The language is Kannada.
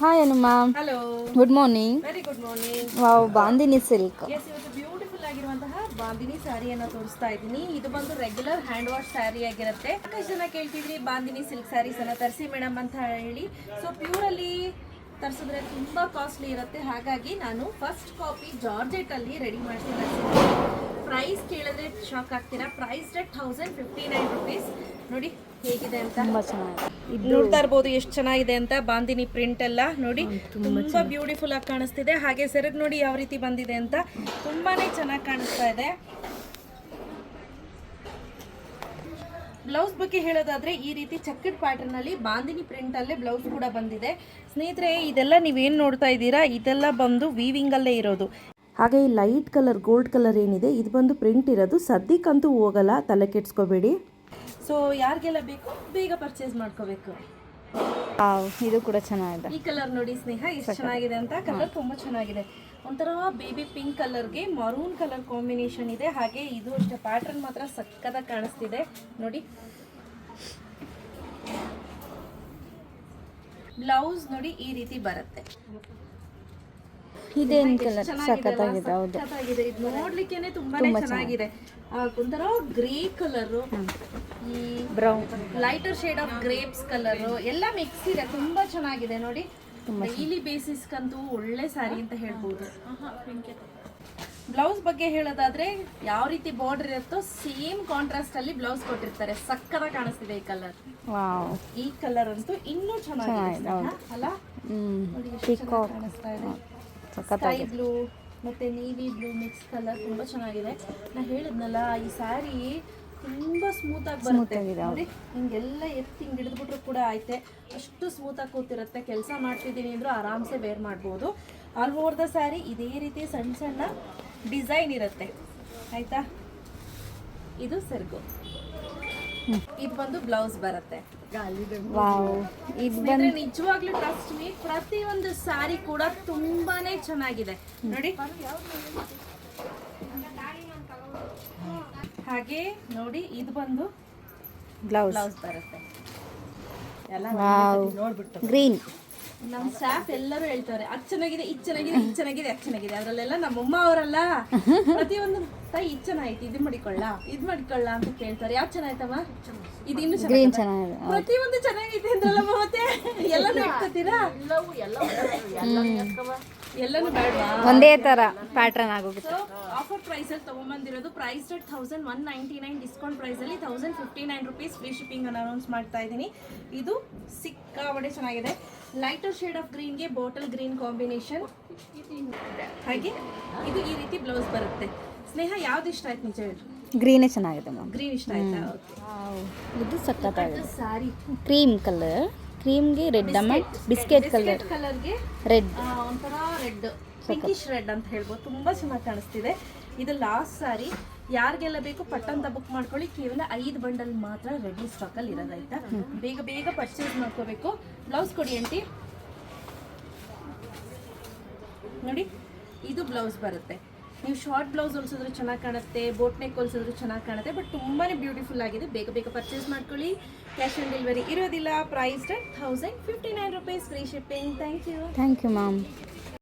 Hi Anu ma'am. Hello, good morning. Very good morning. Wow, Bandhani silk. Yes, ಇವತ್ತು ಬ್ಯೂಟಿಫುಲ್ ಆಗಿರುವಂತಹ ಬಾಂದಿನಿ ಸ್ಯಾರಿಯನ್ನು ತೋರಿಸ್ತಾ ಇದ್ದೀನಿ. ಇದು ಬಂದು ರೆಗ್ಯುಲರ್ ಹ್ಯಾಂಡ್ ವಾಶ್ ಸ್ಯಾರಿ ಆಗಿರುತ್ತೆ. ಸಾಕಷ್ಟು ಜನ ಕೇಳ್ತಿದ್ರಿ ಬಾಂದಿನಿ ಸಿಲ್ಕ್ ಸ್ಯಾರೀಸ್ ಅನ್ನ ತರಿಸಿ ಮೇಡಮ್ ಅಂತ ಹೇಳಿ. ಸೊ ಪ್ಯೂರ್ ಅಲ್ಲಿ ತರಿಸಿದ್ರೆ ತುಂಬಾ ಕಾಸ್ಟ್ಲಿ ಇರುತ್ತೆ. ಹಾಗಾಗಿ ನಾನು ಫಸ್ಟ್ ಕಾಪಿ ಜಾರ್ಜೆಟ್ ಅಲ್ಲಿ ರೆಡಿ ಮಾಡ್ತೀನಿ. ಪ್ರೈಸ್ ಕೇಳಿದ್ರೆ ಶಾಕ್ ಆಗ್ತೀರಾ. Price rate 1059 rupees. ನೋಡಿ ಹೇಗಿದೆ ಅಂತ. ತುಂಬಾ ಚೆನ್ನಾಗಿದೆ. ನೋಡ್ತಾ ಇರ್ಬೋದು ಎಷ್ಟು ಚೆನ್ನಾಗಿದೆ ಅಂತ. ಬಾಂದಿನಿ ಪ್ರಿಂಟ್ ಎಲ್ಲ ನೋಡಿ ತುಂಬಾ ಬ್ಯೂಟಿಫುಲ್ ಆಗಿ ಕಾಣಿಸ್ತಿದೆ. ಹಾಗೆ ಸೆರಗ್ ನೋಡಿ ಯಾವ ರೀತಿ ಬಂದಿದೆ ಅಂತ, ತುಂಬಾನೇ ಚೆನ್ನಾಗಿ ಕಾಣಿಸ್ತಾ ಇದೆ. ಬ್ಲೌಸ್ ಬಗ್ಗೆ ಹೇಳೋದಾದ್ರೆ ಈ ರೀತಿ ಚೆಕ್ಡ್ ಪ್ಯಾಟರ್ನ್ ಅಲ್ಲಿ ಬಾಂದಿನಿ ಪ್ರಿಂಟ್ ಅಲ್ಲೇ ಬ್ಲೌಸ್ ಕೂಡ ಬಂದಿದೆ. ಸ್ನೇಹಿತರೆ, ಇದೆಲ್ಲ ನೀವೇನ್ ನೋಡ್ತಾ ಇದ್ದೀರಾ, ಇದೆಲ್ಲ ಬಂದು ವೀವಿಂಗ್ ಅಲ್ಲೇ ಇರೋದು. ಹಾಗೆ ಈ ಲೈಟ್ ಕಲರ್ ಗೋಲ್ಡ್ ಕಲರ್ ಏನಿದೆ ಇದು ಬಂದು ಪ್ರಿಂಟ್ ಇರೋದು. ಸದ್ಯಕ್ಕಂತೂ ಹೋಗಲ್ಲ, ತಲೆ ಕೆಡ್ಸ್ಕೋಬೇಡಿ. ಸೊ ಯಾರಿಗೆಲ್ಲ ಬೇಕು ಬೇಗ ಪರ್ಚೇಸ್ ಮಾಡ್ಕೋಬೇಕು. ಇದು ಕೂಡ ಚೆನ್ನಾಗಿದೆ. ಈ ಕಲರ್ ನೋಡಿ ಸ್ನೇಹ ಎಷ್ಟು ಚೆನ್ನಾಗಿದೆ ಅಂತ. ಕಲರ್ ತುಂಬಾ ಚೆನ್ನಾಗಿದೆ. ಒಂಥರ ಬೇಬಿ ಪಿಂಕ್ ಕಲರ್ಗೆ ಮರೂನ್ ಕಲರ್ ಕಾಂಬಿನೇಷನ್ ಇದೆ. ಹಾಗೆ ಇದು ಅಷ್ಟೇ ಪ್ಯಾಟರ್ನ್ ಮಾತ್ರ ಸಕ್ಕತ್ತಾಗಿ ಕಾಣಿಸ್ತಿದೆ ನೋಡಿ. ಬ್ಲೌಸ್ ನೋಡಿ ಈ ರೀತಿ ಬರುತ್ತೆ. ಇದೇನು ಕಲರ್ ಸಖತ್ತಾಗಿದೆ. ಹೌದು, ಸಖತ್ತಾಗಿದೆ. ಇದು ನೋಡ್ಲಿಕ್ಕೇನೆ ತುಂಬಾನೇ ಚೆನ್ನಾಗಿದೆ. ಒಂಥರ ಗ್ರೇ ಕಲರ್, ಈ brown, lighter shade of grapes colour ಎಲ್ಲ ಮಿಕ್ಸ್ ಇದೆ. ತುಂಬಾ ಚೆನ್ನಾಗಿದೆ ನೋಡಿ. ಡೈಲಿ ಬೇಸಿಸ್ಗಂತೂ ಒಳ್ಳೆ ಸ್ಯಾರಿ ಅಂತ ಹೇಳ್ಬೋದು. ಬ್ಲೌಸ್ ಬಗ್ಗೆ ಹೇಳೋದಾದ್ರೆ ಯಾವ ರೀತಿ ಬಾರ್ಡರ್ ಇರುತ್ತೋ ಸೇಮ್ ಕಾಂಟ್ರಾಸ್ಟ್ ಅಲ್ಲಿ ಬ್ಲೌಸ್ ಕೊಟ್ಟಿರ್ತಾರೆ. ಸಕ್ಕತ್ತಾಗಿ ಕಾಣಿಸ್ತಿದೆ ಈ ಕಲರ್. ವಾವ್, ಈ ಕಲರ್ ಅಂತೂ ಇನ್ನೂ ಚೆನ್ನಾಗಿದೆ ಅಲ್ಲ. ನೋಡಿ ಎಷ್ಟು ಚೆನ್ನಾಗಿ ಕಾಣಿಸ್ತಾ ಇದೆ. ಸ್ಕೈ ಬ್ಲೂ ಮತ್ತೆ ನೇವಿ ಬ್ಲೂ ಮಿಕ್ಸ್ ಕಲರ್ ತುಂಬಾ ಚೆನ್ನಾಗಿದೆ. ನಾ ಹೇಳಿದ್ನಲ್ಲ, ಈ ಸ್ಯಾರಿ ತುಂಬಾ ಸ್ಮೂತ್ ಆಗಿ ಬರುತ್ತೆ ನೋಡಿ. ಹಿಂಗೆಲ್ಲ ಎತ್ತಿ ಹಿಂಗೆ ಹಿಡಿದ್ಬಿಟ್ರು ಕೂಡ ಆಯ್ತೆ, ಅಷ್ಟು ಸ್ಮೂತ್ ಆಗಿ ಕೂತಿರುತ್ತೆ. ಕೆಲಸ ಮಾಡ್ತಿದ್ದೀನಿ ಅಂದ್ರೂ ಆರಾಮ್ಸೆ ವೇರ್ ಮಾಡ್ಬೋದು. ಆಲ್ ಓವರ್ ದ ಸ್ಯಾರಿ ಇದೇ ರೀತಿ ಸಣ್ಣ ಸಣ್ಣ ಡಿಸೈನ್ ಇರುತ್ತೆ ಆಯ್ತಾ. ಇದು ಸೆರ್ಗು. ಇದು ಬಂದು ಬ್ಲೌಸ್ ಬರುತ್ತೆ. ವಾವ್, ಸ್ನೇಹಿತರೆ, ನಿಜವಾಗ್ಲೂ ಟ್ರಸ್ಟ್ ಮೀ, ಪ್ರತಿಯೊಂದು ಸ್ಯಾರಿ ಕೂಡ ತುಂಬಾನೇ ಚೆನ್ನಾಗಿದೆ ನೋಡಿ. ಹಾಗೆ ನೋಡಿ ಇದು ಬಂದು ಬ್ಲೌಸ್ ಬರುತ್ತೆ. ಎಲ್ಲ ನೋಡ್ಬಿಟ್ಟು ಗ್ರೀನ್. ನಮ್ಮ ಸ್ಟಾಫ್ ಎಲ್ಲರೂ ಹೇಳ್ತಾರೆ ಅದು ಚೆನ್ನಾಗಿದೆ, ಇದು ಚೆನ್ನಾಗಿದೆ, ಇದು ಚೆನ್ನಾಗಿದೆ, ಅದು ಚೆನ್ನಾಗಿದೆ. ಅದರಲ್ಲೆಲ್ಲ ನಮ್ಮಮ್ಮ ಅವರಲ್ಲ ಪ್ರತಿಯೊಂದು ತಾಯಿ ಇದು ಚೆನ್ನಾಯ್ತು, ಇದು ಮಾಡಿಕೊಳ್ಳ ಅಂತ ಕೇಳ್ತಾರೆ. ಯಾವ್ದು ಚೆನ್ನಾಯ್ತಮ್ಮ? ಇದು ಇನ್ನು ಗ್ರೀನ್ ಚೆನ್ನಾಗಿದೆ. ಪ್ರತಿಯೊಂದು ಚೆನ್ನಾಗೈತೆ ಅಂದ್ರಲ್ಲಮ್ಮ, ಮತ್ತೆ ಎಲ್ಲನೂ ಇಟ್ಕೋತೀರಾ? ಎಲ್ಲನೂ ಬೇಡವಾ? ಒಂದೇ ತರ ಪ್ಯಾಟರ್ನ್ ಆಗೋಗುತ್ತೆ. ಆಫರ್ ಪ್ರೈಸ್ ಅಲ್ಲಿ ತಗೊಂಡ್ಬಂದಿರೋದು. ಪ್ರೈಸ್ ರೇಟ್ 1199, ಡಿಸ್ಕೌಂಟ್ ಪ್ರೈಸ್ ಅಲ್ಲಿ 1059 rupees. ಫ್ರೀ ಶಿಪ್ಪಿಂಗ್ ಅನ್ನು ಅನೌನ್ಸ್ ಮಾಡ್ತಾ ಇದ್ದೀನಿ. ಇದು ಸಿಕ್ಕಾಪಟ್ಟೆ ಚೆನ್ನಾಗಿದೆ. ಲೈಟರ್ ಶೇಡ್ ಆಫ್ ಗ್ರೀನ್ಗೆ ಬಾಟಲ್ ಗ್ರೀನ್ ಕಾಂಬಿನೇಷನ್. ಹಾಗೆ ಇದು ಈ ರೀತಿ ಬ್ಲೌಸ್ ಬರುತ್ತೆ. ಸ್ನೇಹ ಯಾವ್ದು ಇಷ್ಟ ಆಯ್ತು ನಿಜ ಹೇಳಿ? ಗ್ರೀನೇ ಚೆನ್ನಾಗಿದೆ ಮ್ಯಾಮ್. ಗ್ರೀನ್ ಇಷ್ಟ ಆಯ್ತಾ? ಇದು ಸಖತ್ತಾಗಿದೆ. ಸಾರಿ ಕ್ರೀಮ್ ಕಲರ್, ಕ್ರೀಮ್ಗೆ ರೆಡ್ ಅಮ್ಮ, ಬಿಸ್ಕೆಟ್ ಕಲರ್ಗೆ ರೆಡ್, ಒಂಥರ ರೆಡ್, ಪಿಂಕಿಶ್ ರೆಡ್ ಅಂತ ಹೇಳ್ಬೋದು. ತುಂಬಾ ಚೆನ್ನಾಗಿ ಕಾಣಿಸ್ತಿದೆ. ಇದು ಲಾಸ್ಟ್ ಸಾರಿ. ಯಾರಿಗೆಲ್ಲ ಬೇಕು ಪಟ್ಟಂತ ಬುಕ್ ಮಾಡ್ಕೊಳ್ಳಿ. ಕೇವಲ 5 ಬಂಡಲ್ ಮಾತ್ರ ರೆಡಿ ಸ್ಟಾಕ್ ಅಲ್ಲಿ ಇರೋದಾಯ್ತಾ. ಬೇಗ ಬೇಗ ಪರ್ಚೇಸ್ ಮಾಡ್ಕೋಬೇಕು. ಬ್ಲೌಸ್ ಕೊಡಿ ಆಂಟಿ. ನೋಡಿ ಇದು ಬ್ಲೌಸ್ ಬರುತ್ತೆ. ನೀವು ಶಾರ್ಟ್ ಬ್ಲೌಸ್ ಹೊಲಿಸಿದ್ರು ಚೆನ್ನಾಗಿ ಕಾಣುತ್ತೆ, ಬೋಟ್ ನೆಕ್ ಹೊಲಿಸಿದ್ರು ಚೆನ್ನಾಗಿ ಕಾಣುತ್ತೆ. ಬಟ್ ತುಂಬಾನೇ ಬ್ಯೂಟಿಫುಲ್ ಆಗಿದೆ. ಬೇಗ ಬೇಗ ಪರ್ಚೇಸ್ ಮಾಡ್ಕೊಳ್ಳಿ. ಕ್ಯಾಶ್ ಆನ್ ಡೆಲಿವರಿ ಇರೋದಿಲ್ಲ. Price 1059 rupees. Free shipping. Thank you ma'am.